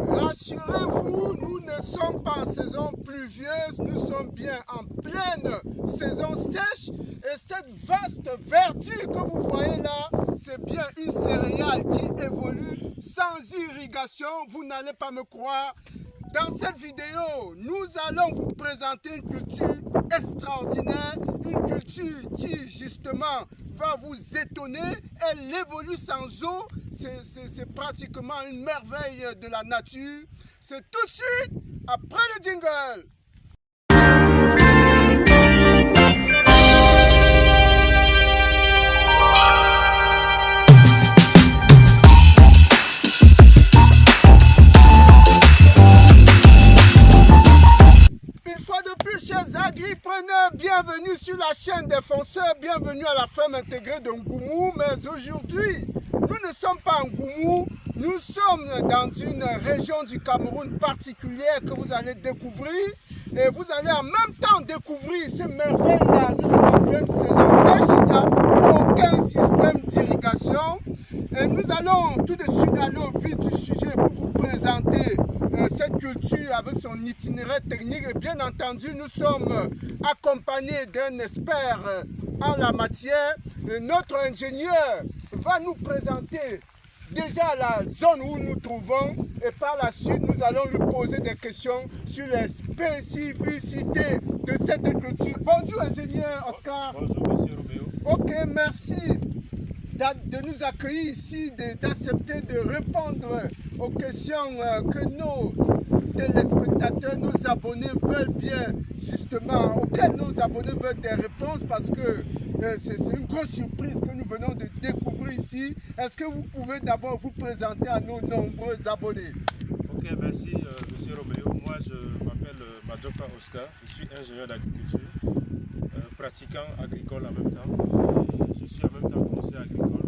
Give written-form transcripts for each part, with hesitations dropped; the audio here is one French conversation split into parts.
Rassurez-vous, nous ne sommes pas en saison pluvieuse, nous sommes bien en pleine saison sèche. Et cette vaste verdure que vous voyez là, c'est bien une céréale qui évolue sans irrigation. Vous n'allez pas me croire. Dans cette vidéo, nous allons vous présenter une culture extraordinaire, une culture qui justement va vous étonner. Elle évolue sans eau, c'est pratiquement une merveille de la nature. C'est tout de suite après le jingle. Agripreneurs, bienvenue sur la chaîne des fonceurs, bienvenue à la ferme intégrée de Ngoumou. Mais aujourd'hui, nous ne sommes pas en Ngoumou, nous sommes dans une région du Cameroun particulière que vous allez découvrir. Et vous allez en même temps découvrir ces merveilles-là. Nous sommes en pleine saison sèche, il n'y a aucun système d'irrigation. Et nous allons tout de suite aller au vif du sujet pour vous présenter cette culture avec son itinéraire technique. Et bien entendu, nous sommes accompagnés d'un expert en la matière. Et notre ingénieur va nous présenter déjà la zone où nous nous trouvons et par la suite, nous allons lui poser des questions sur les spécificités de cette culture. Bonjour ingénieur Oscar. Bonjour monsieur Roméo. Ok, merci de nous accueillir ici, d'accepter de répondre aux questions que nos téléspectateurs, nos abonnés veulent bien, justement, auxquelles nos abonnés veulent des réponses parce que c'est une grosse surprise que nous venons de découvrir ici. Est-ce que vous pouvez d'abord vous présenter à nos nombreux abonnés? Ok, merci monsieur Roméo. Moi je m'appelle Madjoka Oscar, je suis ingénieur d'agriculture, pratiquant agricole en même temps. Je suis en même temps conseiller agricole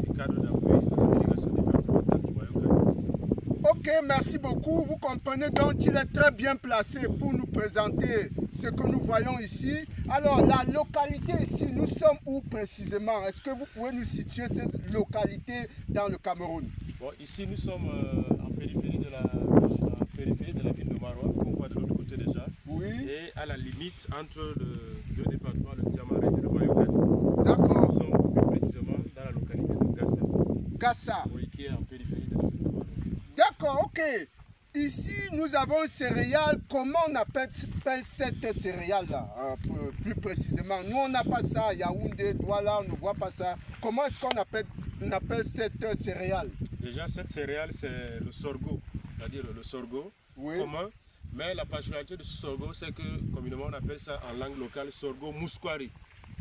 et cadre d'appui à la délégation départementale du Mayo-Kani. Ok, merci beaucoup. Vous comprenez donc qu'il est très bien placé pour nous présenter ce que nous voyons ici. Alors, la localité ici, nous sommes où précisément? Est-ce que vous pouvez nous situer cette localité dans le Cameroun? Bon, ici nous sommes en périphérie de la ville de Maroua, qu'on voit de l'autre côté déjà. Oui. Et à la limite entre le deux départements, le Tiamara et le Mayo-Kani. D'accord. Nous sommes plus précisément dans la localité de Gassa. Gassa. Oui, qui est en périphérie de la ville de Maroua. D'accord, ok. Ici, nous avons une céréale. Comment on appelle cette céréale-là, plus précisément? Nous, on n'a pas ça à Yaoundé, Douala, on ne voit pas ça. Comment est-ce qu'on appelle cette céréale? Déjà, cette céréale, c'est le sorgho, c'est-à-dire le sorgho commun. Mais la particularité de ce sorgho, c'est que, communément, on appelle ça en langue locale sorgho mousquari.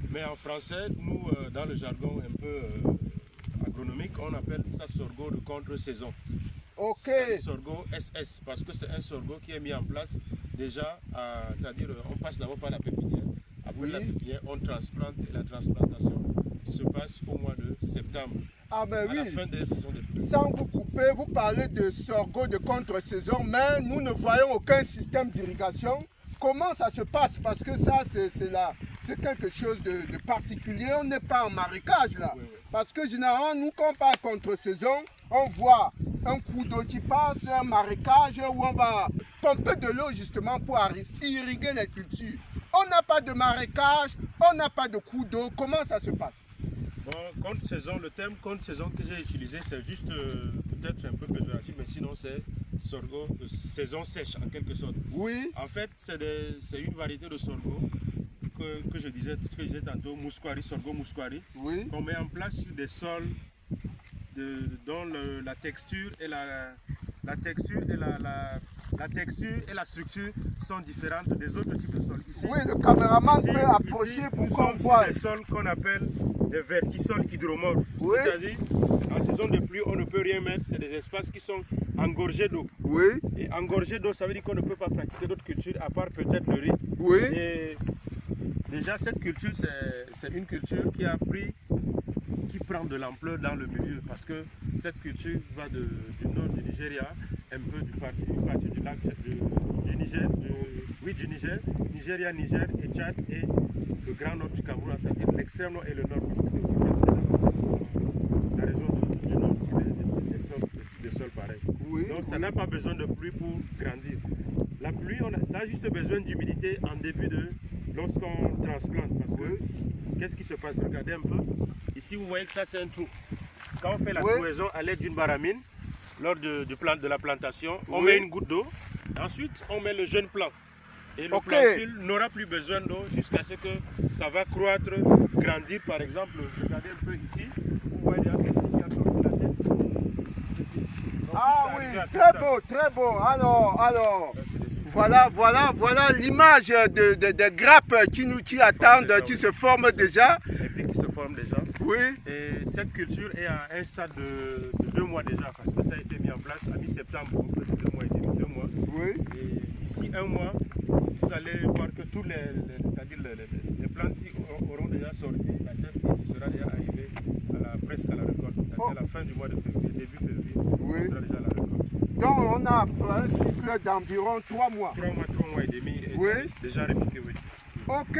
Mais en français, nous, dans le jargon un peu agronomique, on appelle ça sorgho de contre-saison. Ok. C'est un sorgho SS, parce que c'est un sorgho qui est mis en place déjà, c'est-à-dire on passe d'abord par la pépinière. Après la pépinière, on transplante et la transplantation se passe au mois de septembre. Ah ben à la fin de la saison de pluie. Sans vous couper, vous parlez de sorgho de contre-saison, mais nous ne voyons aucun système d'irrigation. Comment ça se passe? Parce que ça, c'est quelque chose de particulier. On n'est pas en marécage là. Oui, oui. Parce que généralement, nous, quand on parle contre-saison, on voit un coup d'eau qui passe, un marécage où on va pomper de l'eau justement pour irriguer les cultures. On n'a pas de marécage, on n'a pas de coup d'eau. Comment ça se passe? Bon, contre-saison, le terme contre-saison que j'ai utilisé, c'est juste peut-être un peu péjoratif, mais sinon c'est sorgho de saison sèche en quelque sorte. Oui. En fait, c'est une variété de sorgho que je disais tantôt, mousquari, sorgho mousquari, Oui. qu'on met en place sur des sols dont la texture et la texture et la structure sont différentes des autres types de sols. Ici, Oui, le caméraman peut approcher pour qu'on voit. des sols qu'on appelle des vertisols hydromorphes. Oui. C'est-à-dire, en saison de pluie, on ne peut rien mettre. C'est des espaces qui sont engorgés d'eau. Oui. Et engorgés d'eau, ça veut dire qu'on ne peut pas pratiquer d'autres cultures à part peut-être le riz. Oui. Et déjà, cette culture, c'est une culture qui prend de l'ampleur dans le milieu parce que cette culture va du nord du Nigeria, un peu une partie du lac du Niger, du Nigeria, Niger et Tchad et le grand nord du Cameroun, c'est-à-dire l'extrême nord et le nord parce que c'est aussi pratiquement la région du nord ici, des sols de sol pareil. Oui, Donc ça oui. n'a pas besoin de pluie pour grandir. La pluie, ça a juste besoin d'humidité en début lorsqu'on transplante. Parce que qu'est-ce qui se passe? Regardez un peu. Ici, vous voyez que ça, c'est un trou. Quand on fait la cloison à l'aide d'une baramine, lors de la plantation, on met une goutte d'eau. Ensuite, on met le jeune plant. Et le plantule n'aura plus besoin d'eau jusqu'à ce que ça va croître, grandir. Par exemple, regardez un peu ici. Vous voyez déjà ceci qui a sorti la tête. Ici. Donc, Ah oui, très beau, très beau. Alors, voilà l'image de grappes qui attendent, qui se forment déjà. Et puis qui se forment déjà. Oui. Et cette culture est à un stade de 2 mois déjà, parce que ça a été mis en place à mi-septembre, peut être 2 mois et demi, 2 mois. Oui. Et ici, 1 mois, vous allez voir que tous les plantes ici auront déjà sorti la tête et ce sera déjà arrivé presque à la récolte. À la fin du mois de février, début février, ce sera déjà à la récolte. Donc on a un cycle d'environ 3 mois. 3 mois et demi. Déjà répliqué, oui. Ok,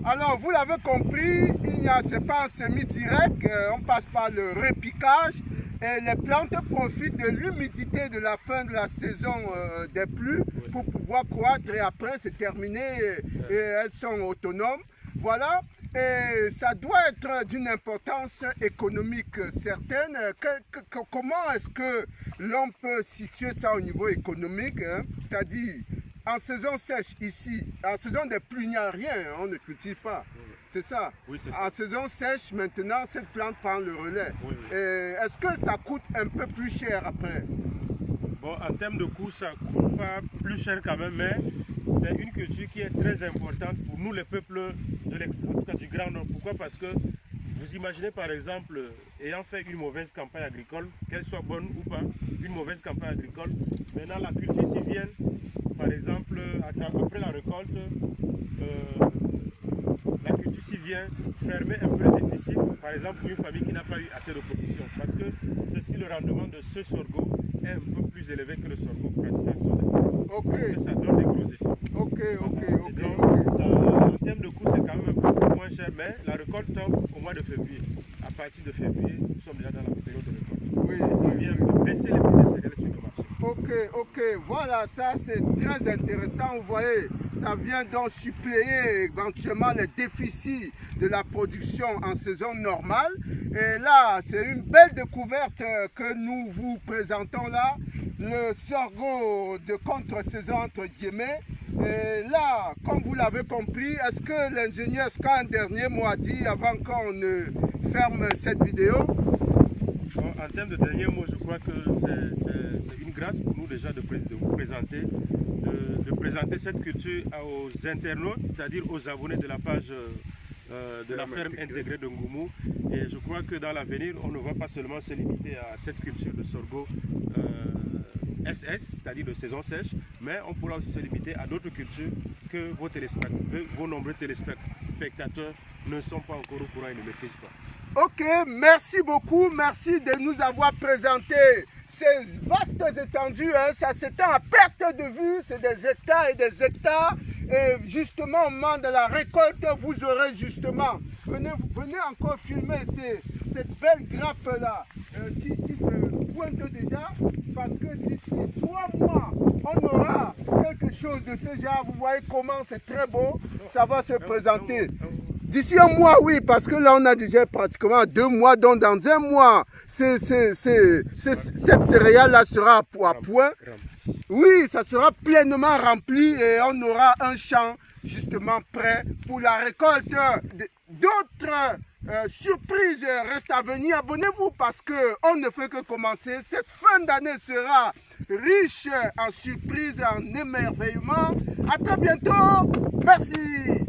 alors vous l'avez compris, ce n'est pas un semi-direct, on passe par le repiquage et les plantes profitent de l'humidité de la fin de la saison des pluies pour pouvoir croître et après c'est terminé et elles sont autonomes. Voilà, et ça doit être d'une importance économique certaine. Comment est-ce que l'on peut situer ça au niveau économique, hein? C'est-à-dire, en saison sèche ici, en saison des pluies, il n'y a rien, on ne cultive pas. C'est ça. Oui, c'est ça. En saison sèche, maintenant, cette plante prend le relais. Est-ce que ça coûte un peu plus cher après? Bon, en termes de coût, ça ne coûte pas plus cher quand même, mais c'est une culture qui est très importante pour nous, les peuples de l'extrême, en tout cas du Grand Nord. Pourquoi? Parce que vous imaginez par exemple, ayant fait une mauvaise campagne agricole, qu'elle soit bonne ou pas, une mauvaise campagne agricole, maintenant la culture s'y vient, par exemple, après la récolte, la culture s'y vient fermer un peu le déficit, par exemple pour une famille qui n'a pas eu assez de production, parce que ceci, le rendement de ce sorgho est un peu plus élevé que le sorgho pratiquement. Parce que ça donne des gros effets. Ok. Ça, en termes de coût, c'est quand même un peu moins cher, mais la récolte tombe au mois de février. À partir de février, nous sommes déjà dans la période de récolte. Et ça vient baisser les prix des céréales sur le marché. Ok, voilà, ça c'est très intéressant, vous voyez, ça vient donc suppléer éventuellement les déficits de la production en saison normale. Et là, c'est une belle découverte que nous vous présentons là, le sorgho de contre-saison entre guillemets. Et là, comme vous l'avez compris, est-ce que l'ingénieur Ska un dernier mot à dire avant qu'on ne ferme cette vidéo? Bon, en termes de dernier mot, je crois que c'est une grâce pour nous déjà de vous présenter, de présenter cette culture aux internautes, c'est-à-dire aux abonnés de la page de la ferme intégrée de Ngoumou. Et je crois que dans l'avenir, on ne va pas seulement se limiter à cette culture de sorgho SS, c'est-à-dire de saison sèche, mais on pourra aussi se limiter à d'autres cultures que vos nombreux téléspectateurs ne sont pas encore au courant et ne maîtrisent pas. Ok, merci beaucoup, merci de nous avoir présenté ces vastes étendues, hein. Ça s'étend à perte de vue, c'est des hectares et des hectares. Et justement, au moment de la récolte, vous aurez justement, venez encore filmer cette belle grappe-là qui se pointe déjà, parce que d'ici 3 mois, on aura quelque chose de ce genre. Vous voyez comment c'est très beau, ça va se présenter. D'ici 1 mois, oui, parce que là, on a déjà pratiquement 2 mois. Donc, dans 1 mois, cette céréale-là sera à point. Oui, ça sera pleinement rempli et on aura un champ, justement, prêt pour la récolte. D'autres surprises restent à venir. Abonnez-vous parce qu'on ne fait que commencer. Cette fin d'année sera riche en surprises, en émerveillement. À très bientôt. Merci.